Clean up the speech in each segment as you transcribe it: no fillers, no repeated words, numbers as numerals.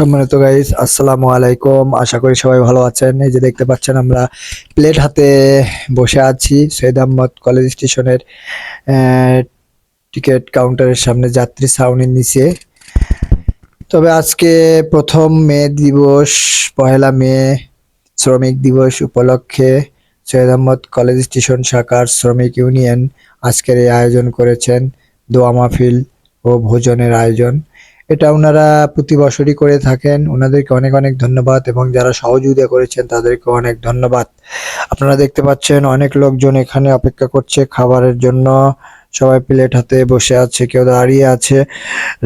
সম্মানিত গাইস, আসসালামু আলাইকুম। আশা করি সবাই ভালো আছেন। এই যে দেখতে পাচ্ছেন আমরা প্লেট হাতে বসে আছি সৈয়দ আহমদ কলেজ স্টেশনের টিকিট কাউন্টারের সামনে যাত্রী ছাউনির নিচে। তবে আজকে প্রথম মে দিবস, পহেলা মে শ্রমিক দিবস উপলক্ষে সৈয়দ আহমদ কলেজ স্টেশন শাখার শ্রমিক ইউনিয়ন আজকের এই আয়োজন করেছেন দোয়া মাহফিল ও ভোজনের আয়োজন। এটা ওনারা প্রতি বছরই করে থাকেন। ওনাদেরকে অনেক অনেক ধন্যবাদ এবং যারা সহযোগিতা করেছেন তাদেরকে অনেক ধন্যবাদ। আপনারা দেখতে পাচ্ছেন অনেক লোকজন এখানে অপেক্ষা করছে খাবারের জন্য। সবাই প্লেট হাতে বসে আছে, কেউ দাঁড়িয়ে আছে।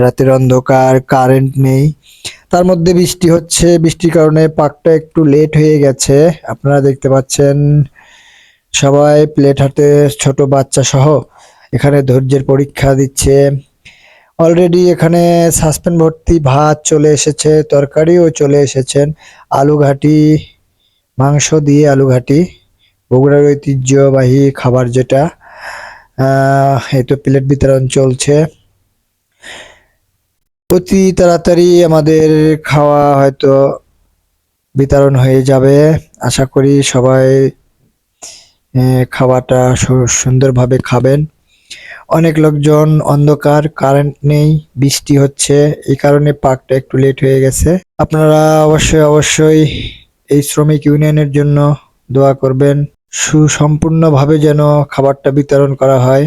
রাতের অন্ধকার, কারেন্ট নেই, তার মধ্যে বৃষ্টি হচ্ছে। বৃষ্টির কারণে পাকটা একটু লেট হয়ে গেছে। আপনারা দেখতে পাচ্ছেন সবাই প্লেট হাতে, ছোট বাচ্চা সহ এখানে ধৈর্যের পরীক্ষা দিচ্ছে। অলরেডি এখানে সাসপেন্ড ভর্তি ভাত চলে এসেছে, তরকারিও চলে এসেছেন। আলু ঘাটি, মাংস দিয়ে আলু ঘাটি, বগুড়ার ঐতিহ্যবাহী খাবার যেটা। এই তো প্লেট বিতরণ চলছে। অতি তাড়াতাড়ি আমাদের খাওয়া হয়তো বিতরণ হয়ে যাবে। আশা করি সবাই খাওয়াটা সুন্দরভাবে খাবেন। অনেক লোকজন, অন্ধকার, কারেন্ট নেই, বৃষ্টি হচ্ছে, এই কারণে পাকটা একটু লেট হয়ে গেছে। আপনারা অবশ্যই অবশ্যই এই শ্রমিক ইউনিয়নের জন্য দোয়া করবেন, সুসম্পূর্ণভাবে যেন খাবারটা বিতরণ করা হয়।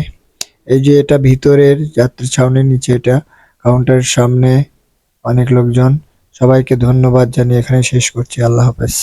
এই যে এটা ভিতরের যাত্রী ছাউনির নিচে, এটা কাউন্টারের সামনে অনেক লোকজন। সবাইকে ধন্যবাদ জানিয়ে এখানে শেষ করছি। আল্লাহ হাফেজ।